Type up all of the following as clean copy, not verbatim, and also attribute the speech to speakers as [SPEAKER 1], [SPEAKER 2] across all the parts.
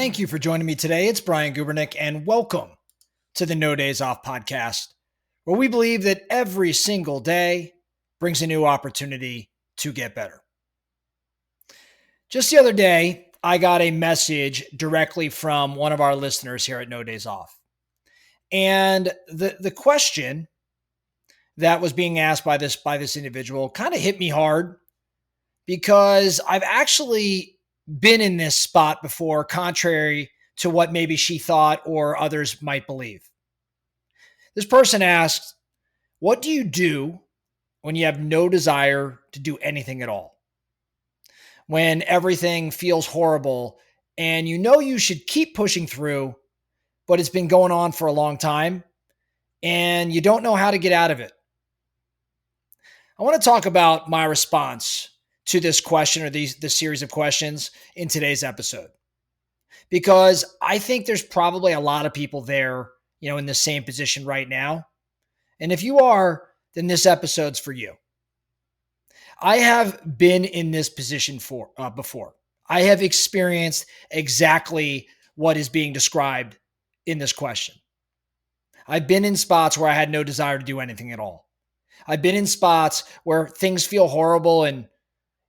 [SPEAKER 1] Thank you for joining me today. It's Brian Gubernick, and welcome to the No Days Off podcast, where we believe that every single day brings a new opportunity to get better. Just the other day, I got a message directly from one of our listeners here at No Days Off. And the question that was being asked by this individual kind of hit me hard because I've actually been in this spot before, contrary to what maybe she thought or others might believe. This person asked, "What do you do when you have no desire to do anything at all? When everything feels horrible and you know you should keep pushing through, but it's been going on for a long time and you don't know how to get out of it?" I want to talk about my response to this question or this series of questions in today's episode, because I think there's probably a lot of people there, in the same position right now. And if you are, then this episode's for you. I have been in this position before. I have experienced exactly what is being described in this question. I've been in spots where I had no desire to do anything at all. I've been in spots where things feel horrible and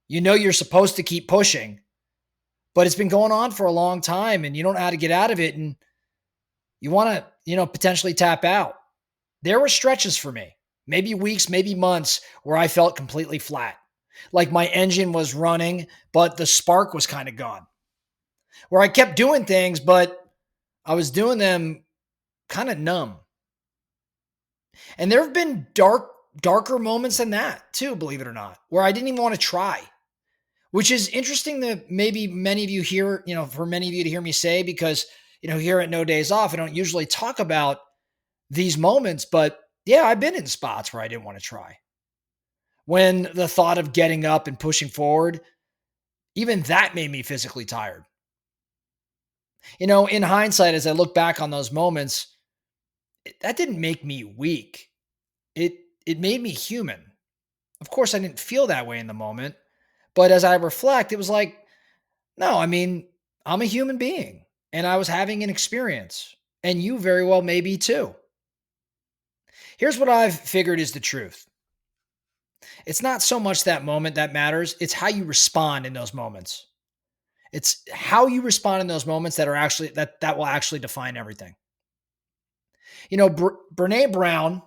[SPEAKER 1] you're supposed to keep pushing, but it's been going on for a long time and you don't know how to get out of it and you want to, potentially tap out. There were stretches for me, maybe weeks, maybe months, where I felt completely flat. Like my engine was running, but the spark was kind of gone. Where I kept doing things, but I was doing them kind of numb. And there have been darker moments than that too, believe it or not, where I didn't even want to try. Which is interesting that maybe many of you hear, for many of you to hear me say, because, here at No Days Off, I don't usually talk about these moments, but yeah, I've been in spots where I didn't want to try. When the thought of getting up and pushing forward, even that made me physically tired. In hindsight, as I look back on those moments, that didn't make me weak. It made me human. Of course, I didn't feel that way in the moment. But as I reflect, it was like, no, I'm a human being and I was having an experience, and you very well may be too. Here's what I've figured is the truth. It's not so much that moment that matters. It's how you respond in those moments. It's how you respond in those moments that will actually define everything. Brene Brown,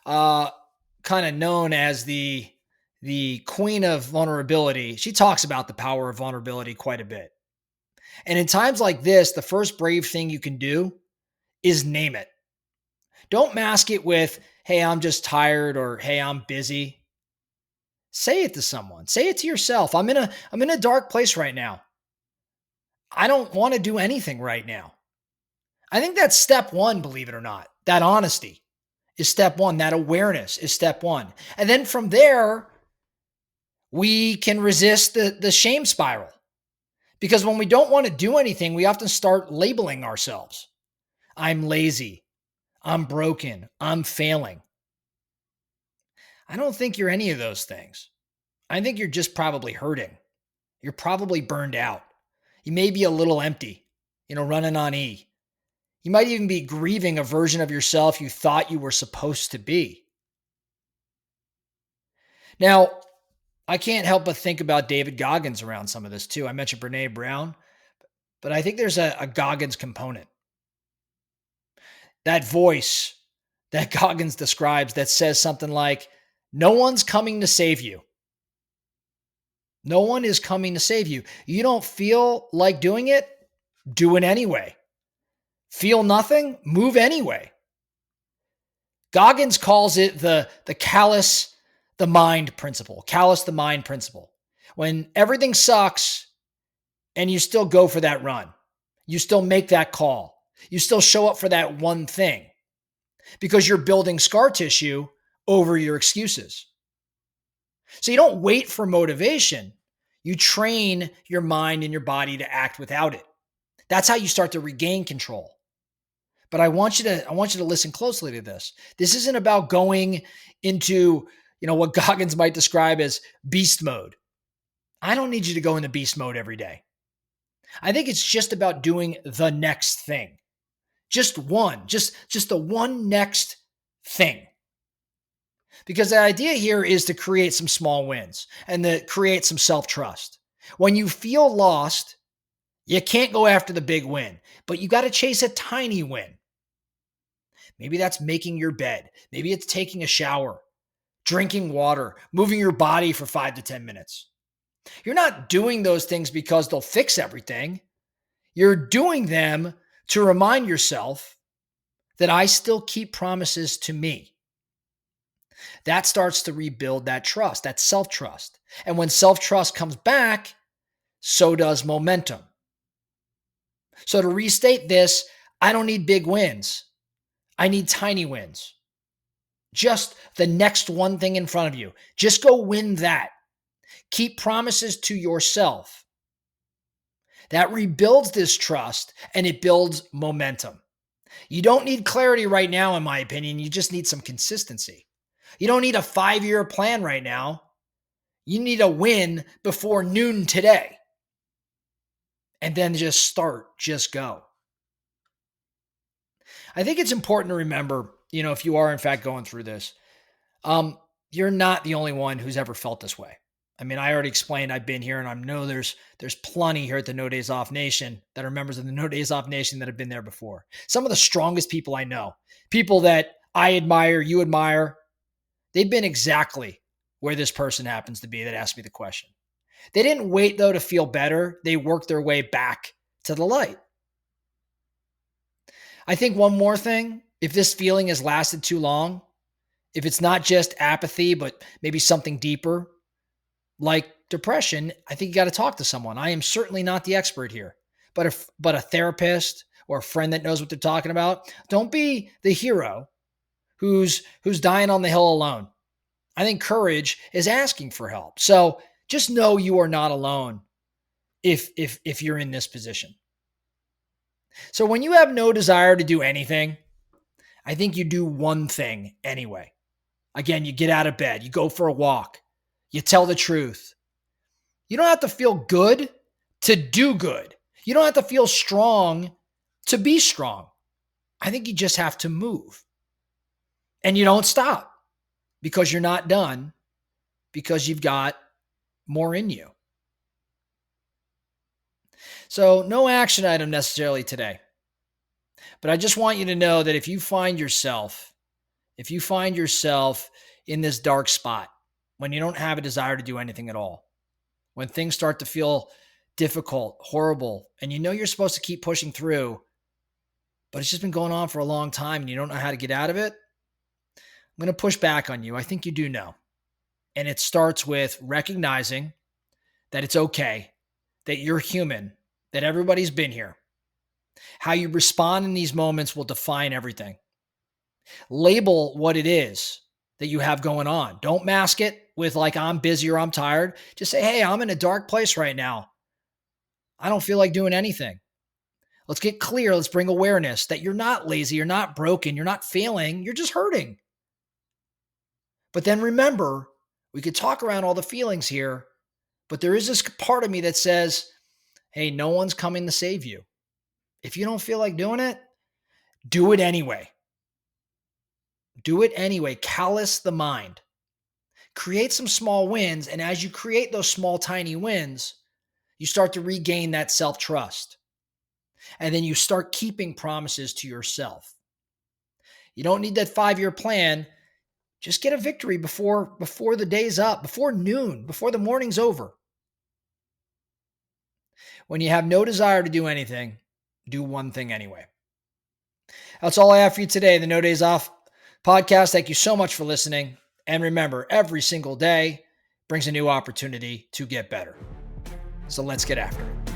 [SPEAKER 1] kind of known as the queen of vulnerability, she talks about the power of vulnerability quite a bit. And in times like this, the first brave thing you can do is name it. Don't mask it with, "Hey, I'm just tired," or "Hey, I'm busy." Say it to someone. Say it to yourself. I'm in a dark place right now. I don't want to do anything right now. I think that's step one, believe it or not. That honesty is step one. That awareness is step one. And then from there, we can resist the shame spiral. Because when we don't want to do anything, we often start labeling ourselves. I'm lazy. I'm broken. I'm failing. I don't think you're any of those things. I think you're just probably hurting. You're probably burned out. You may be a little empty, running on E. You might even be grieving a version of yourself you thought you were supposed to be. Now, I can't help but think about David Goggins around some of this too. I mentioned Brene Brown, but I think there's a Goggins component. That voice that Goggins describes that says something like, "No one's coming to save you. No one is coming to save you. You don't feel like doing it? Do it anyway. Feel nothing? Move anyway." Goggins calls it the callous the mind principle. Callous the mind principle. When everything sucks and you still go for that run, you still make that call, you still show up for that one thing because you're building scar tissue over your excuses. So you don't wait for motivation. You train your mind and your body to act without it. That's how you start to regain control. But I want you to listen closely to this. This isn't about going into, what Goggins might describe as beast mode. I don't need you to go into beast mode every day. I think it's just about doing the next thing. Just one, just the one next thing. Because the idea here is to create some small wins and to create some self-trust. When you feel lost, you can't go after the big win, but you got to chase a tiny win. Maybe that's making your bed. Maybe it's taking a shower, drinking water, moving your body for 5 to 10 minutes. You're not doing those things because they'll fix everything. You're doing them to remind yourself that I still keep promises to me. That starts to rebuild that trust, that self-trust. And when self-trust comes back, so does momentum. So to restate this, I don't need big wins. I need tiny wins. Just the next one thing in front of you. Just go win that. Keep promises to yourself. That rebuilds this trust and it builds momentum. You don't need clarity right now, in my opinion. You just need some consistency. You don't need a 5-year plan right now. You need a win before noon today. And then just start, just go. I think it's important to remember, if you are in fact going through this, you're not the only one who's ever felt this way. I mean, I already explained I've been here, and I know there's plenty here at the No Days Off Nation that are members of the No Days Off Nation that have been there before. Some of the strongest people I know, people that I admire, you admire, they've been exactly where this person happens to be that asked me the question. They didn't wait, though, to feel better. They worked their way back to the light. I think one more thing, if this feeling has lasted too long, if it's not just apathy, but maybe something deeper, like depression, I think you got to talk to someone. I am certainly not the expert here, but a therapist or a friend that knows what they're talking about. Don't be the hero who's dying on the hill alone. I think courage is asking for help. So just know you are not alone if you're in this position. So when you have no desire to do anything, I think you do one thing anyway. Again, you get out of bed, you go for a walk, you tell the truth. You don't have to feel good to do good. You don't have to feel strong to be strong. I think you just have to move. And you don't stop because you're not done, because you've got more in you. So no action item necessarily today. But I just want you to know that if you find yourself in this dark spot, when you don't have a desire to do anything at all, when things start to feel difficult, horrible, and you know you're supposed to keep pushing through, but it's just been going on for a long time and you don't know how to get out of it, I'm going to push back on you. I think you do know. And it starts with recognizing that it's okay, that you're human, that everybody's been here. How you respond in these moments will define everything. Label what it is that you have going on. Don't mask it with like, I'm busy or I'm tired. Just say, hey, I'm in a dark place right now. I don't feel like doing anything. Let's get clear. Let's bring awareness that you're not lazy. You're not broken. You're not failing. You're just hurting. But then remember, we could talk around all the feelings here, but there is this part of me that says, hey, no one's coming to save you. If you don't feel like doing it, do it anyway. Do it anyway. Callous the mind. Create some small wins. And as you create those small, tiny wins, you start to regain that self-trust. And then you start keeping promises to yourself. You don't need that 5-year plan. Just get a victory before the day's up, before noon, before the morning's over. When you have no desire to do anything, do one thing anyway. That's all I have for you today, the No Days Off podcast. Thank you so much for listening. And remember, every single day brings a new opportunity to get better. So let's get after it.